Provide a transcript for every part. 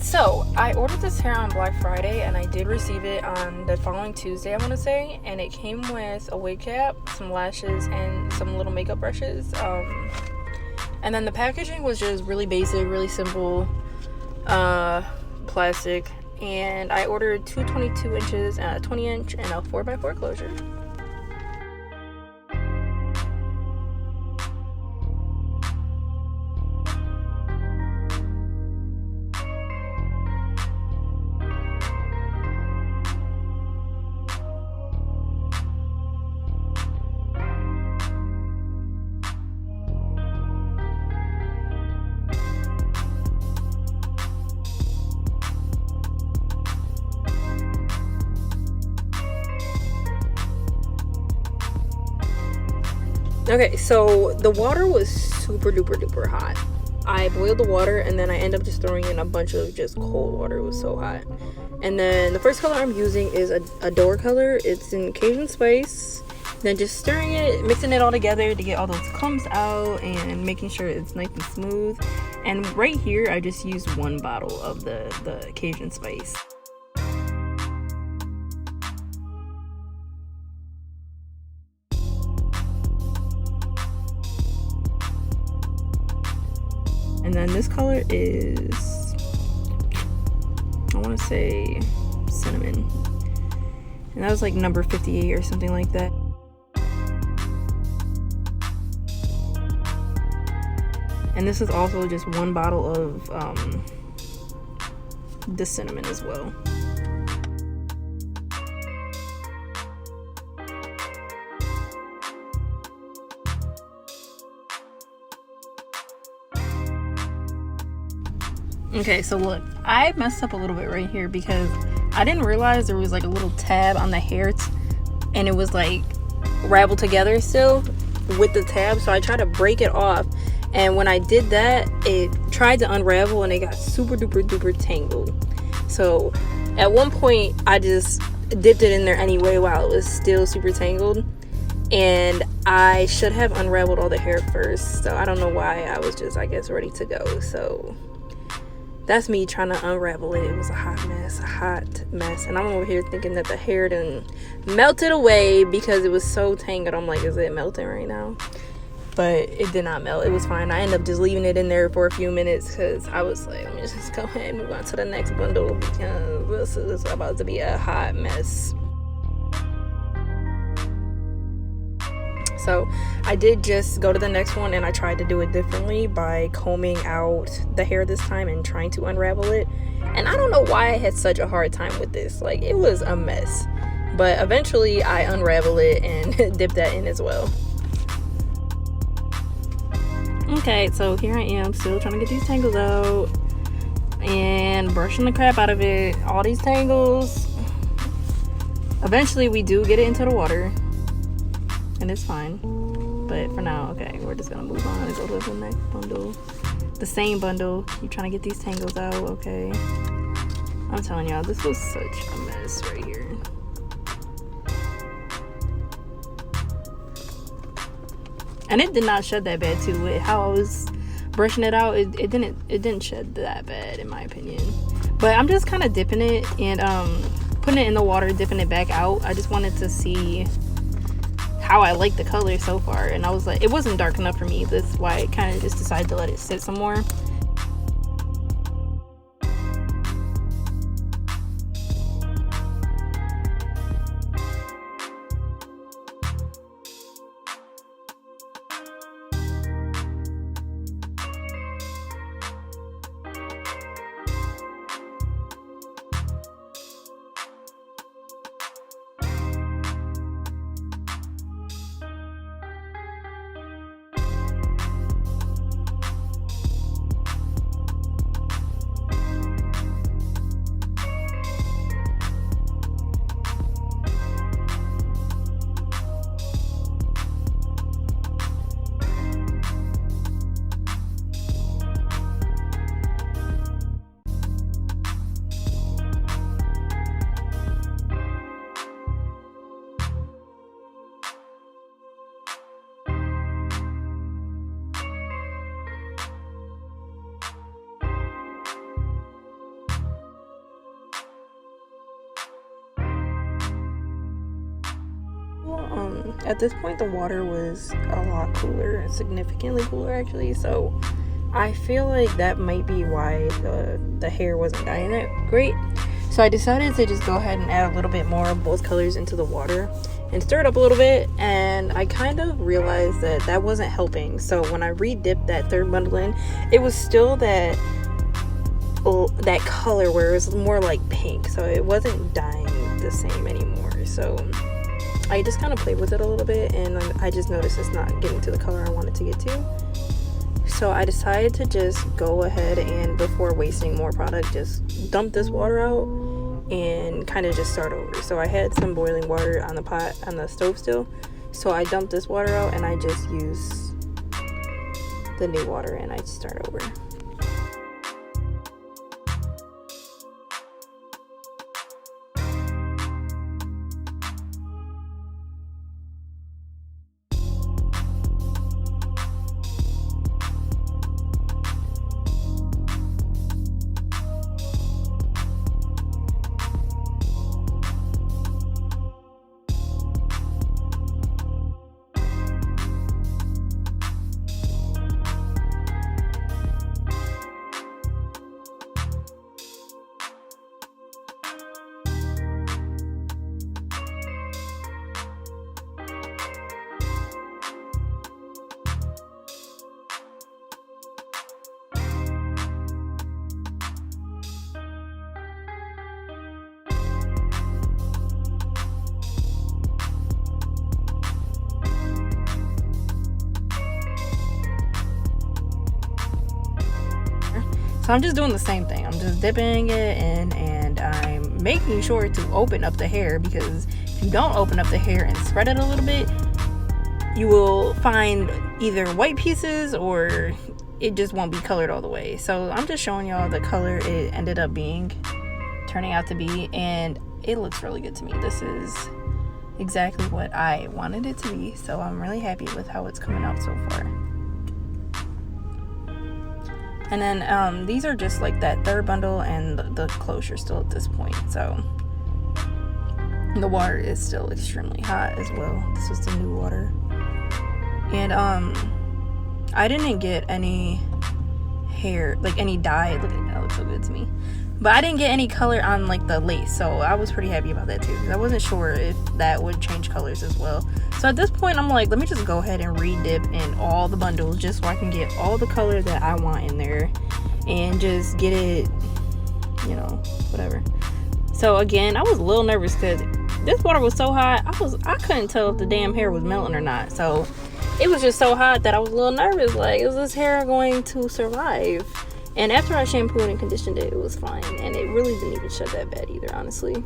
So I ordered this hair on Black Friday and I did receive it on the following Tuesday, I want to say, and it came with a wig cap, some lashes, and some little makeup brushes. And then the packaging was just really basic, really simple, plastic, and I ordered two 22 inches and a 20 inch and a 4x4 closure. Okay, so the water was super duper duper hot. I boiled the water and then I end up just throwing in a bunch of just cold water. It was so hot. And then the first color I'm using is a door color. It's in Cajun spice. Then just stirring it, mixing it all together to get all those clumps out and making sure it's nice and smooth. And right here, I just used one bottle of the Cajun spice. And then this color is, I want to say cinnamon. And that was like number 58 or something like that. And this is also just one bottle of the cinnamon as well. Okay, so look, I messed up a little bit right here because I didn't realize there was like a little tab on the hair and it was like raveled together still with the tab, so I tried to break it off, and when I did that it tried to unravel and it got super duper duper tangled. So at one point I just dipped it in there anyway while it was still super tangled, and I should have unraveled all the hair first, so I don't know why I was just, I guess, ready to go. So that's me trying to unravel it. It was a hot mess. And I'm over here thinking that the hair done melted away because it was so tangled. I'm like, is it melting right now? But it did not melt. It was fine. I ended up just leaving it in there for a few minutes because I was like, let me just go ahead and move on to the next bundle because this is about to be a hot mess. So I did just go to the next one and I tried to do it differently by combing out the hair this time and trying to unravel it. And I don't know why I had such a hard time with this. Like, it was a mess. But eventually I unraveled it and dipped that in as well. Okay, so here I am still trying to get these tangles out and brushing the crap out of it. All these tangles. Eventually we do get it into the water. And it's fine, but for now, okay, we're just gonna move on and go to the next bundle. The same bundle. You're trying to get these tangles out, okay? I'm telling y'all, this was such a mess right here. And it did not shed that bad too. How I was brushing it out, it didn't shed that bad in my opinion. But I'm just kind of dipping it and putting it in the water, dipping it back out. I just wanted to see how I like the color so far, and I was like, it wasn't dark enough for me. That's why I kind of just decided to let it sit some more. at this point the water was a lot cooler, significantly cooler actually, so I feel like that might be why the hair wasn't dyeing it great. So I decided to just go ahead and add a little bit more of both colors into the water and stir it up a little bit, and I kind of realized that that wasn't helping. So when I re-dipped that third bundle in, it was still that color where it was more like pink, so it wasn't dyeing the same anymore. So I just kind of played with it a little bit, and I just noticed it's not getting to the color I wanted to get to. So I decided to just go ahead and, before wasting more product, just dump this water out and kind of just start over. So I had some boiling water on the stove still, so I dumped this water out and I just used the new water and I start over. So I'm just doing the same thing. I'm just dipping it in and I'm making sure to open up the hair, because if you don't open up the hair and spread it a little bit, you will find either white pieces or it just won't be colored all the way. So I'm just showing y'all the color it ended up turning out to be, and it looks really good to me. This is exactly what I wanted it to be, so I'm really happy with how it's coming out so far. And then these are just like that third bundle and the closure still at this point. So the water is still extremely hot as well. This was the new water. And I didn't get any hair, like any dye. Look at that, looks so good to me. But I didn't get any color on like the lace, so I was pretty happy about that too, because I wasn't sure if that would change colors as well. So at this point I'm like, let me just go ahead and re-dip in all the bundles just so I can get all the color that I want in there and just get it, you know, whatever. So again, I was a little nervous because this water was so hot, I couldn't tell if the damn hair was melting or not. So it was just so hot that I was a little nervous, like, is this hair going to survive? And after I shampooed and conditioned it, it was fine. And it really didn't even shed that bad either, honestly.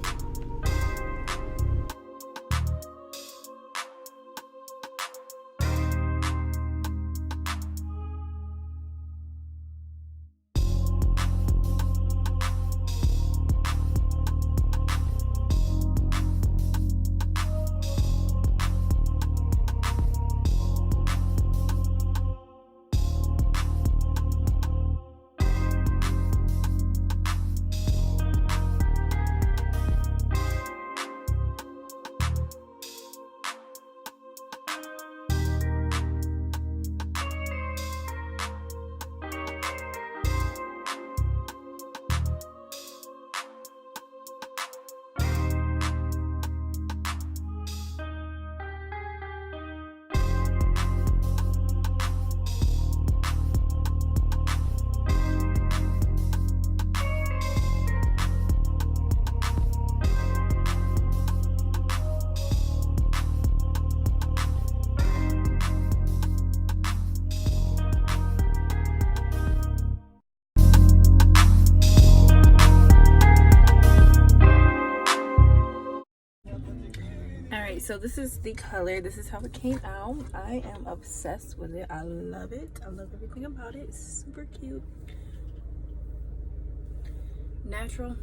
So this is the color. This is how it came out. I am obsessed with it. I love it. I love everything about it. It's super cute. Natural.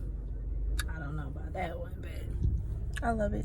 I don't know about that one, but I love it.